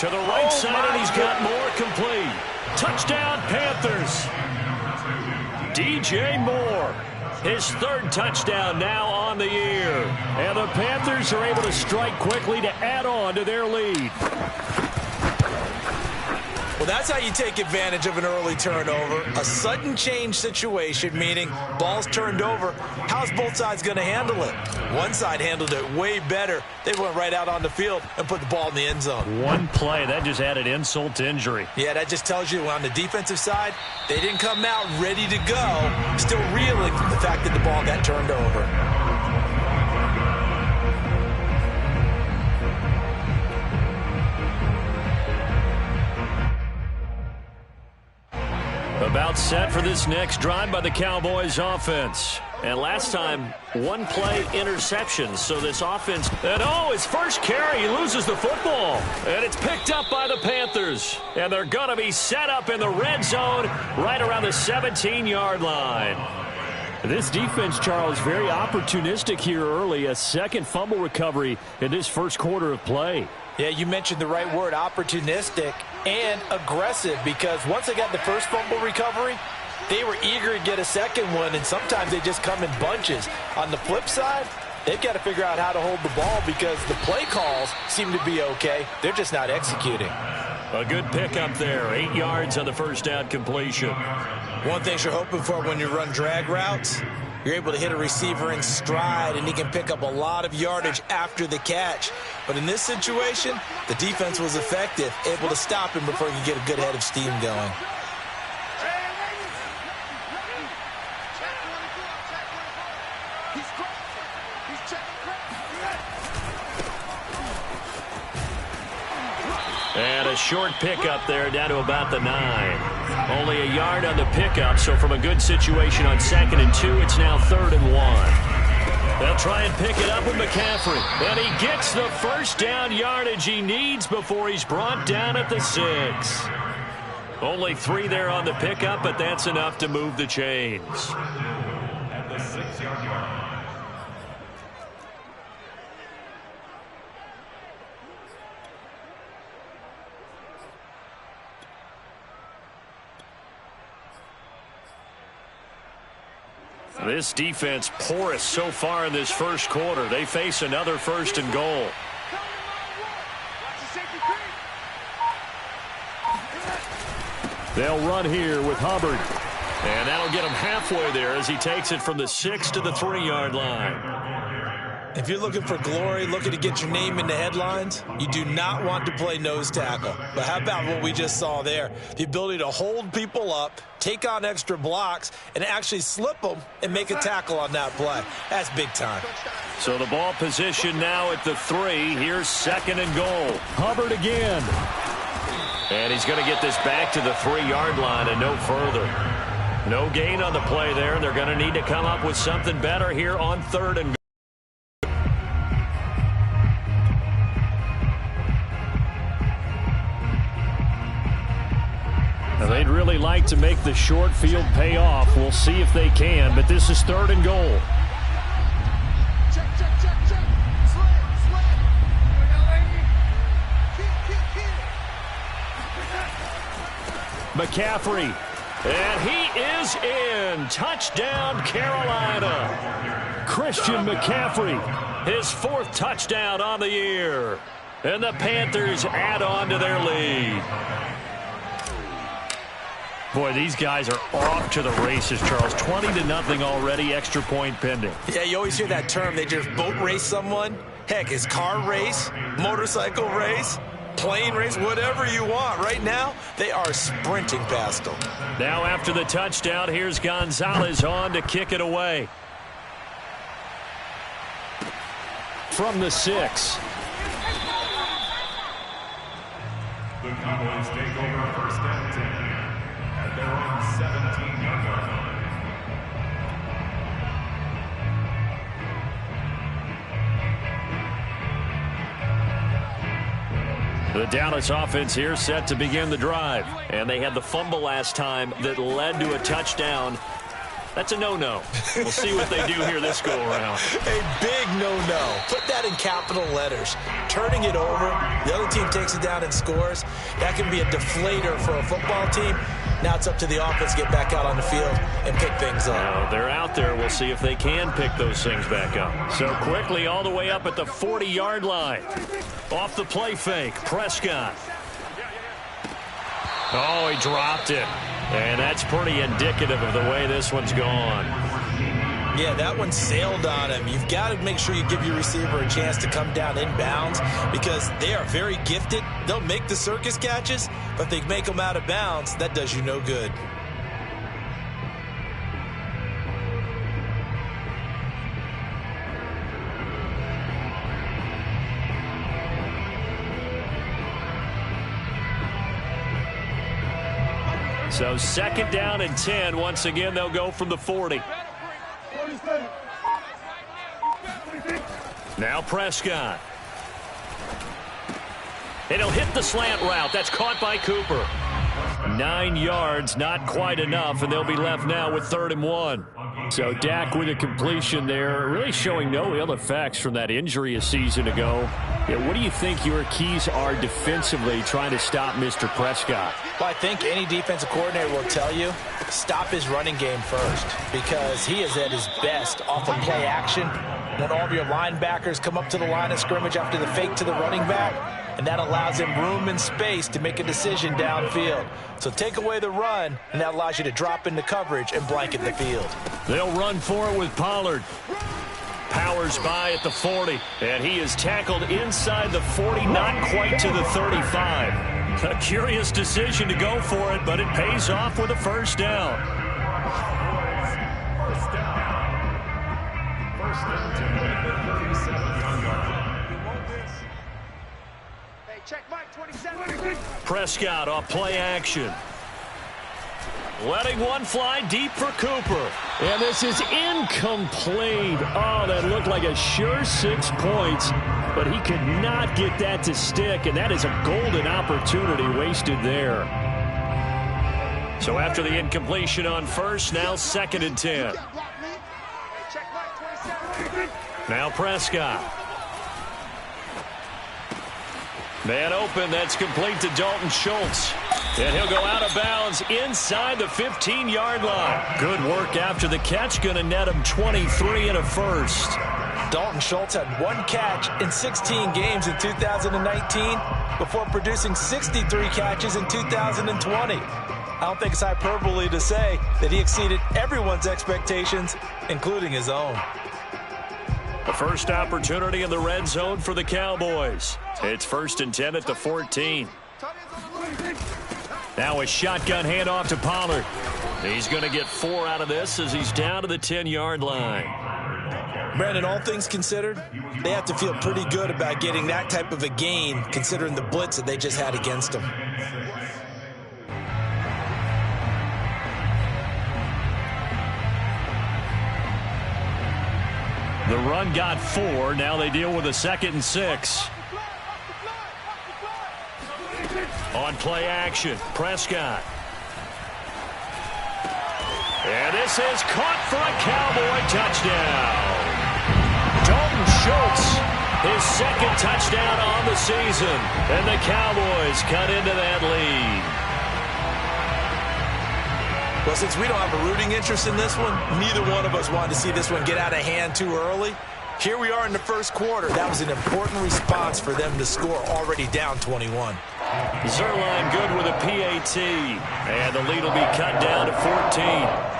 To the right side, and he's got more complete. Touchdown, Panthers. DJ Moore, his third touchdown now on the year. And the Panthers are able to strike quickly to add on to their lead. Well, that's how you take advantage of an early turnover. A sudden change situation, meaning ball's turned over. How's both sides going to handle it? One side handled it way better. They went right out on the field and put the ball in the end zone. One play, that just added insult to injury. Yeah, that just tells you on the defensive side, they didn't come out ready to go, still reeling from the fact that the ball got turned over. About set for this next drive by the Cowboys offense. And last time, one play interception. So this offense, and his first carry, he loses the football. And it's picked up by the Panthers. And they're going to be set up in the red zone right around the 17-yard line. This defense, Charles, very opportunistic here early. A second fumble recovery in this first quarter of play. Yeah, you mentioned the right word, opportunistic and aggressive, because once they got the first fumble recovery, they were eager to get a second one, and sometimes they just come in bunches. On the flip side, they've got to figure out how to hold the ball because the play calls seem to be okay. They're just not executing. A good pickup there, 8 yards on the first down completion. One thing you're hoping for when you run drag routes, you're able to hit a receiver in stride, and he can pick up a lot of yardage after the catch. But in this situation, the defense was effective, able to stop him before he could get a good head of steam going. And a short pickup there down to about the 9. Only a yard on the pickup, so from a good situation on 2nd and 2, it's now 3rd and 1. They'll try and pick it up with McCaffrey. And he gets the first down yardage he needs before he's brought down at the 6. Only 3 there on the pickup, but that's enough to move the chains. At the 6-yard line. This defense porous so far in this first quarter. They face another 1st and goal. They'll run here with Hubbard. And that'll get him halfway there as he takes it from the 6 to the 3-yard line. If you're looking for glory, looking to get your name in the headlines, you do not want to play nose tackle. But how about what we just saw there? The ability to hold people up, take on extra blocks, and actually slip them and make a tackle on that play. That's big time. So the ball position now at the 3. Here's 2nd and goal. Hubbard again. And he's going to get this back to the 3-yard line and no further. No gain on the play there, and they're going to need to come up with something better here on 3rd and goal. They'd really like to make the short field pay off. We'll see if they can, but this is 3rd and goal. McCaffrey, and he is in. Touchdown, Carolina. Christian McCaffrey, his 4th touchdown on the year. And the Panthers add on to their lead. Boy, these guys are off to the races, Charles. 20-0 already, extra point pending. Yeah, you always hear that term. They just boat race someone. Heck, it's car race, motorcycle race, plane race, whatever you want. Right now, they are sprinting past them. Now after the touchdown, here's Gonzalez on to kick it away. From the 6. The Cowboys take over 1st and 10. At their own 17-yard line. The Dallas offense here set to begin the drive. And they had the fumble last time that led to a touchdown. That's a no-no. We'll see what they do here this go-around. A big no-no. Put that in capital letters. Turning it over, the other team takes it down and scores. That can be a deflator for a football team. Now it's up to the offense to get back out on the field and pick things up. They're out there. We'll see if they can pick those things back up. So quickly all the way up at the 40-yard line. Off the play fake, Prescott. Oh, he dropped it. And that's pretty indicative of the way this one's gone. Yeah, that one sailed on him. You've got to make sure you give your receiver a chance to come down inbounds because they are very gifted. They'll make the circus catches, but if they make them out of bounds, that does you no good. So 2nd down and 10. Once again, they'll go from the 40. Now Prescott. And he'll hit the slant route. That's caught by Cooper. 9 yards, not quite enough, and they'll be left now with 3rd and 1. So Dak with a completion there, really showing no ill effects from that injury a season ago. Yeah, what do you think your keys are defensively trying to stop Mr. Prescott? Well, I think any defensive coordinator will tell you, stop his running game first because he is at his best off of play action. When all of your linebackers come up to the line of scrimmage after the fake to the running back, and that allows him room and space to make a decision downfield. So take away the run, and that allows you to drop into coverage and blanket the field. They'll run for it with Pollard. Powers by at the 40, and he is tackled inside the 40, not quite to the 35. A curious decision to go for it, but it pays off with a 1st down. Prescott off play action. Letting one fly deep for Cooper. And this is incomplete. Oh, that looked like a sure 6 points, but he could not get that to stick, and that is a golden opportunity wasted there. So after the incompletion on 1st, now 2nd and 10. Now Prescott. Man open, that's complete to Dalton Schultz. And he'll go out of bounds inside the 15-yard line. Good work after the catch, going to net him 23 and a 1st. Dalton Schultz had 1 catch in 16 games in 2019 before producing 63 catches in 2020. I don't think it's hyperbole to say that he exceeded everyone's expectations, including his own. The first opportunity in the red zone for the Cowboys. It's 1st and 10 at the 14. Now a shotgun handoff to Pollard. He's going to get 4 out of this as he's down to the 10-yard line. Brandon, all things considered, they have to feel pretty good about getting that type of a gain considering the blitz that they just had against them. The run got 4. Now they deal with a 2nd and 6. On play action, Prescott. And this is caught for a Cowboy touchdown. Dalton Schultz, his 2nd touchdown on the season. And the Cowboys cut into that lead. Well, since we don't have a rooting interest in this one, neither one of us wanted to see this one get out of hand too early. Here we are in the 1st quarter. That was an important response for them to score already down 21. Zuerlein good with a PAT. And the lead will be cut down to 14.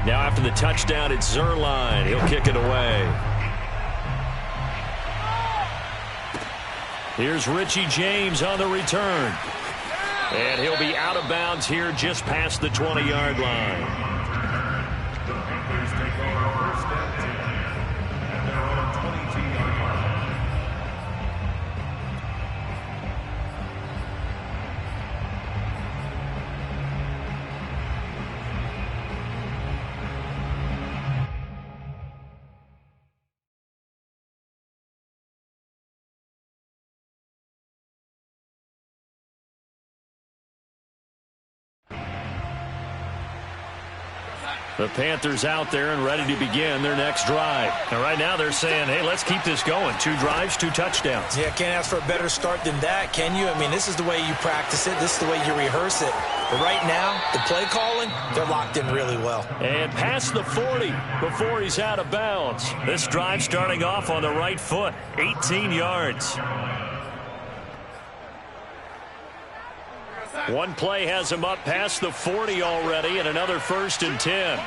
Now after the touchdown, it's Zuerlein. He'll kick it away. Here's Richie James on the return. And he'll be out of bounds here just past the 20-yard line. The Panthers out there and ready to begin their next drive. And right now they're saying, hey, let's keep this going. 2 drives, 2 touchdowns. Yeah, can't ask for a better start than that, can you? I mean, this is the way you practice it. This is the way you rehearse it. But right now, the play calling, they're locked in really well. And past the 40 before he's out of bounds. This drive starting off on the right foot, 18 yards. One play has him up past the 40 already, and another 1st and 10.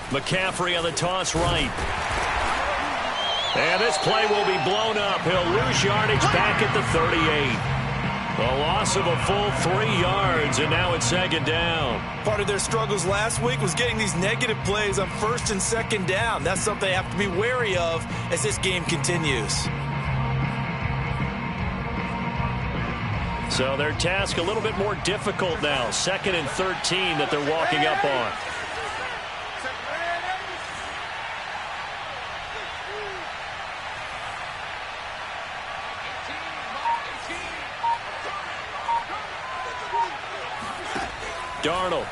McCaffrey on the toss right. And this play will be blown up. He'll lose yardage back at the 38. A loss of a full 3 yards, and now it's 2nd down. Part of their struggles last week was getting these negative plays on 1st and 2nd down. That's something they have to be wary of as this game continues. So their task a little bit more difficult now. 2nd and 13 that they're walking up on. Darnold.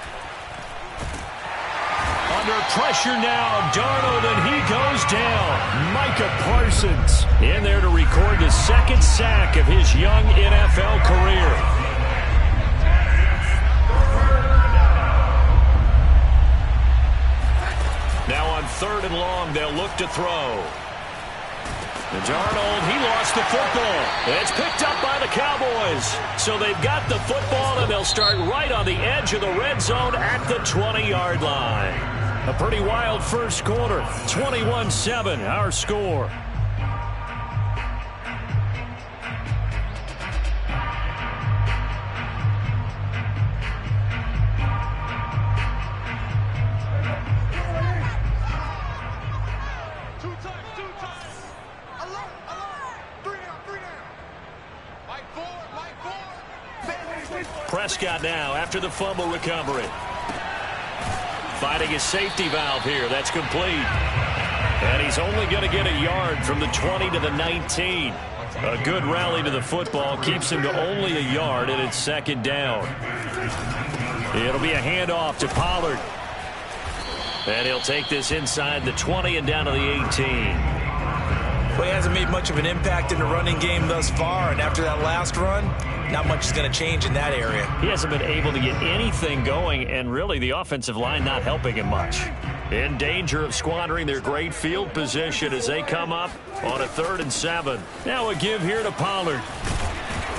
Under pressure now, Darnold, and he goes down. Micah Parsons in there to record the 2nd sack of his young NFL career. Now on 3rd and long, they'll look to throw. And Darnold, he lost the football. It's picked up by the Cowboys. So they've got the football, and they'll start right on the edge of the red zone at the 20-yard line. A pretty wild first quarter. 21-7, our score. Prescott now after the fumble recovery. Finding his safety valve here. That's complete. And he's only going to get a yard from the 20 to the 19. A good rally to the football keeps him to only a yard, and it's 2nd down. It'll be a handoff to Pollard. And he'll take this inside the 20 and down to the 18. Well, he hasn't made much of an impact in the running game thus far, and after that last run, not much is going to change in that area. He hasn't been able to get anything going, and really the offensive line not helping him much. In danger of squandering their great field position as they come up on a 3rd and 7. Now a give here to Pollard.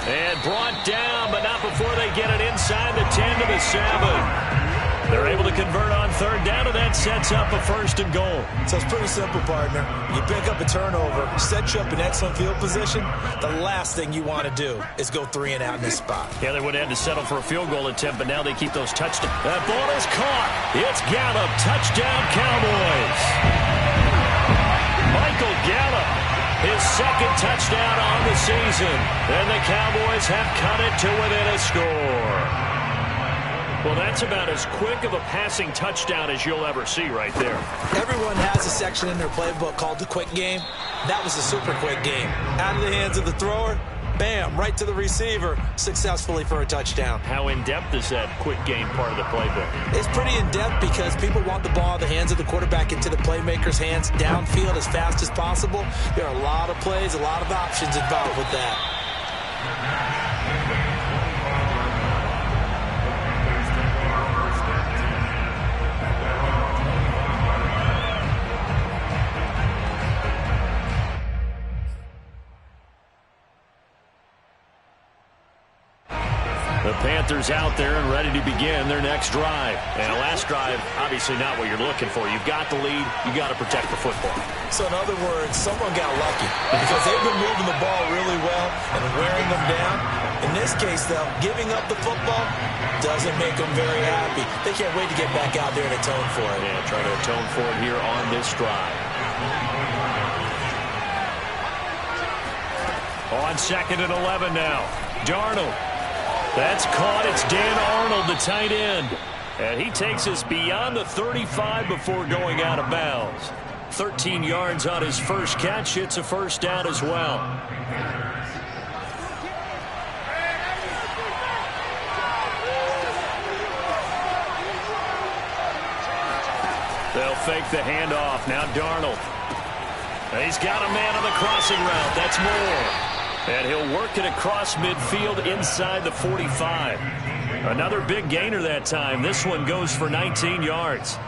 And brought down, but not before they get it inside the 10 to the 7. They're able to convert on 3rd down, and that sets up a 1st and goal. So it's pretty simple, partner. You pick up a turnover, set you up in excellent field position. The last thing you want to do is go 3 and out in this spot. Yeah, they would have had to settle for a field goal attempt, but now they keep those touchdowns. That ball is caught. It's Gallup. Touchdown, Cowboys. Michael Gallup, his 2nd touchdown on the season. And the Cowboys have cut it to within a score. Well, that's about as quick of a passing touchdown as you'll ever see right there. Everyone has a section in their playbook called the quick game. That was a super quick game. Out of the hands of the thrower, bam, right to the receiver, successfully for a touchdown. How in-depth is that quick game part of the playbook? It's pretty in-depth because people want the ball in the hands of the quarterback into the playmaker's hands downfield as fast as possible. There are a lot of plays, a lot of options involved with that. The Panthers out there and ready to begin their next drive. And last drive, obviously not what you're looking for. You've got the lead. You've got to protect the football. So in other words, someone got lucky because they've been moving the ball really well and wearing them down. In this case, though, giving up the football doesn't make them very happy. They can't wait to get back out there and atone for it. Yeah, try to atone for it here on this drive. On 2nd and 11 now. Darnold. That's caught. It's Dan Arnold, the tight end. And he takes us beyond the 35 before going out of bounds. 13 yards on his first catch. It's a first down as well. They'll fake the handoff. Now Darnold. He's got a man on the crossing route. That's Moore. And he'll work it across midfield inside the 45. Another big gainer that time. This one goes for 19 yards.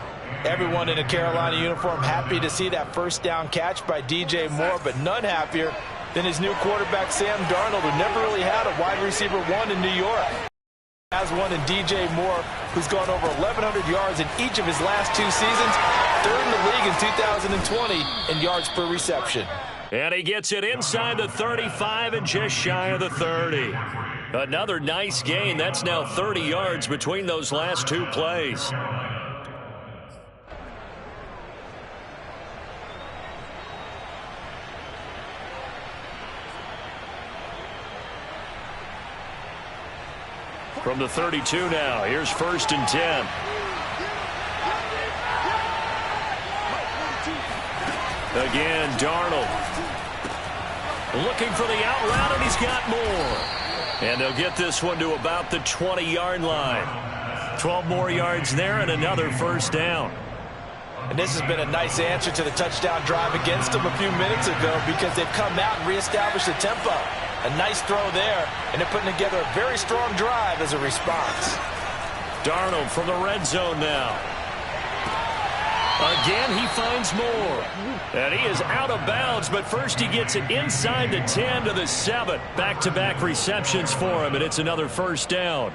Everyone in a Carolina uniform happy to see that first down catch by DJ Moore, but none happier than his new quarterback, Sam Darnold, who never really had a wide receiver one in New York. Has one in DJ Moore, who's gone over 1,100 yards in each of his last 2 seasons, third in the league in 2020 in yards per reception. And he gets it inside the 35 and just shy of the 30. Another nice gain. That's now 30 yards between those last 2 plays. From the 32 now, here's 1st and 10. Again, Darnold. Looking for the out route, and he's got more. And they'll get this one to about the 20-yard line. 12 more yards there and another first down. And this has been a nice answer to the touchdown drive against them a few minutes ago, because they've come out and reestablished the tempo. A nice throw there, and they're putting together a very strong drive as a response. Darnold from the red zone now. Again, he finds more. And he is out of bounds, but first he gets it inside the 10 to the 7. Back-to-back receptions for him, and it's another first down.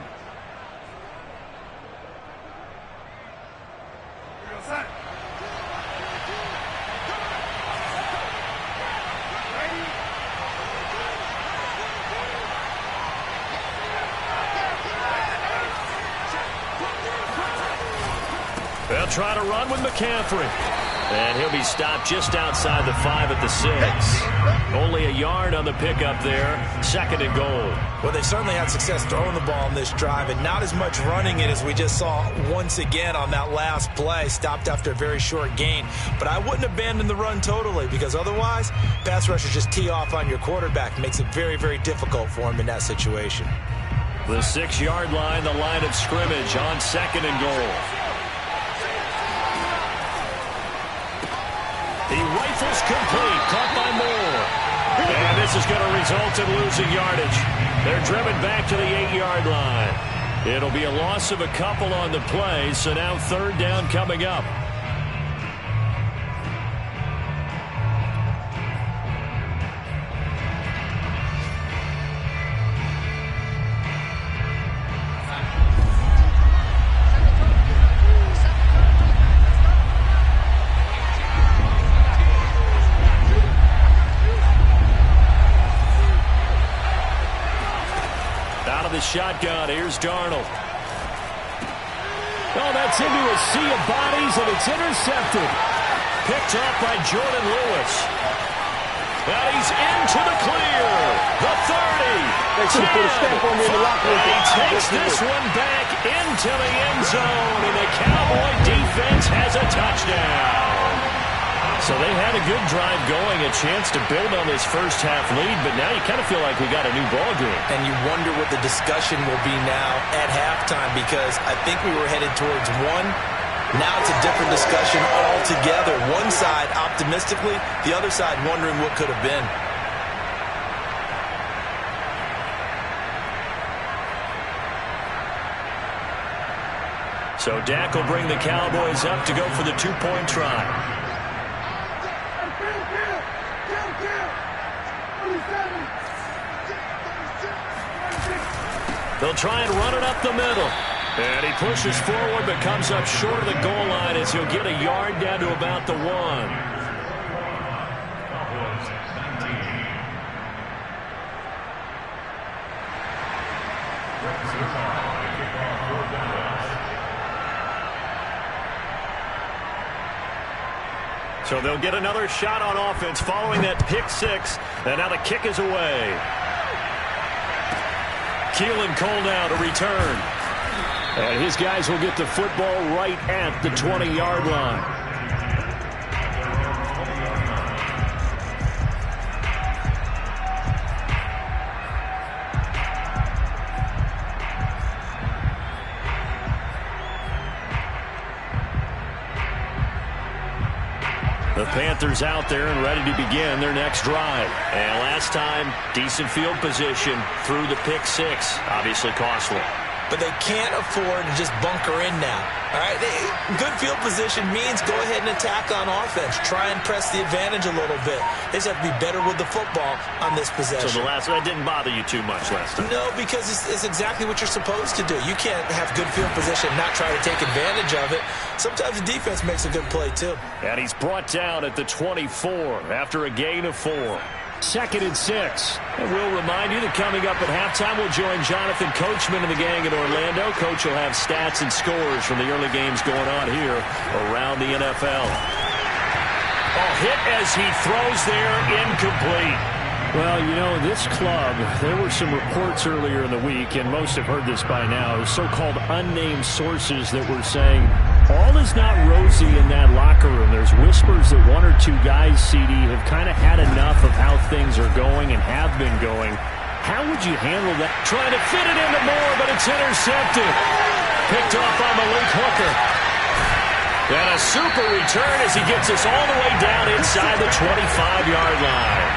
They'll try to run with McCaffrey. And he'll be stopped just outside the 5 at the 6. Only a yard on the pickup there. 2nd and goal. Well, they certainly had success throwing the ball in this drive, and not as much running it as we just saw once again on that last play. Stopped after a very short gain. But I wouldn't abandon the run totally, because otherwise, pass rushers just tee off on your quarterback. Makes it very, very difficult for him in that situation. The 6-yard line, the line of scrimmage on 2nd and goal. He rifles complete, caught by Moore. And this is going to result in losing yardage. They're driven back to the 8-yard line. It'll be a loss of a couple on the play, so now 3rd down coming up. The shotgun. Here's Darnold. Oh, that's into a sea of bodies, and it's intercepted. Picked up by Jordan Lewis. And he's into the clear. The 30. And he takes this one back into the end zone, and the Cowboy defense has a touchdown. So they had a good drive going, a chance to build on this first half lead, but now you kind of feel like we got a new ball game. And you wonder what the discussion will be now at halftime, because I think we were headed towards one. Now it's a different discussion altogether. One side optimistically, the other side wondering what could have been. So Dak will bring the Cowboys up to go for the 2-point try. They'll try and run it up the middle. And he pushes forward but comes up short of the goal line as he'll get a yard down to about the 1. So they'll get another shot on offense following that pick 6. And now the kick is away. Keelan Cole now to return. And his guys will get the football right at the 20-yard line. The Panthers out there and ready to begin their next drive. And last time, decent field position through the pick six. Obviously costly. But they can't afford to just bunker in now. All right, good field position means go ahead and attack on offense. Try and press the advantage a little bit. They just have to be better with the football on this possession. So that didn't bother you too much last time? No, because it's exactly what you're supposed to do. You can't have good field position and not try to take advantage of it. Sometimes the defense makes a good play, too. And he's brought down at the 24 after a gain of 4. 2nd and 6. And we'll remind you that coming up at halftime, we'll join Jonathan Coachman and the gang in Orlando. Coach will have stats and scores from the early games going on here around the NFL. Hit as he throws there, incomplete. Well, you know, this club, there were some reports earlier in the week, and most have heard this by now, so-called unnamed sources that were saying all is not rosy in that locker room. There's whispers that 1 or 2 guys, CD, have kind of had enough of how things are going and have been going. How would you handle that? Trying to fit it into Moore, but it's intercepted. Picked off by Malik Hooker. And a super return as he gets us all the way down inside the 25-yard line.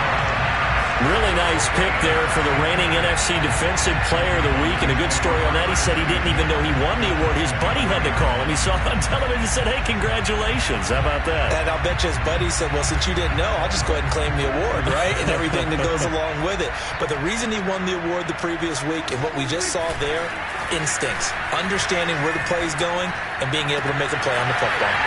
Really nice pick there for the reigning NFC Defensive Player of the Week. And a good story on that, he said he didn't even know he won the award. His buddy had to call him. He saw it on television and said, hey, congratulations. How about that? And I'll bet you his buddy said, well, since you didn't know, I'll just go ahead and claim the award, right? And everything that goes along with it. But the reason he won the award the previous week and what we just saw there, instincts, understanding where the play is going and being able to make a play on the football.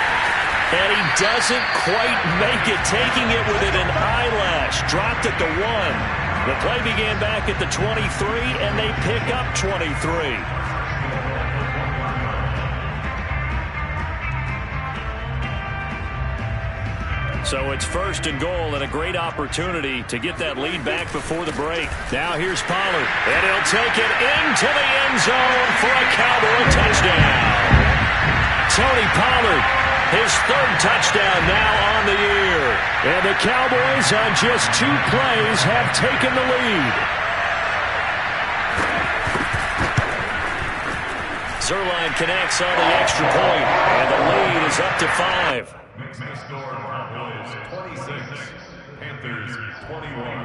And he doesn't quite make it, taking it within an eyelash. Dropped at the 1. The play began back at the 23, and they pick up 23. So it's 1st and goal and a great opportunity to get that lead back before the break. Now here's Pollard, and he'll take it into the end zone for a Cowboy touchdown. Tony Pollard, his 3rd touchdown now on the year. And the Cowboys on just 2 plays have taken the lead. Zerline connects on the extra point, and the lead is up to 5. Next score, Cowboys 26, Panthers 21.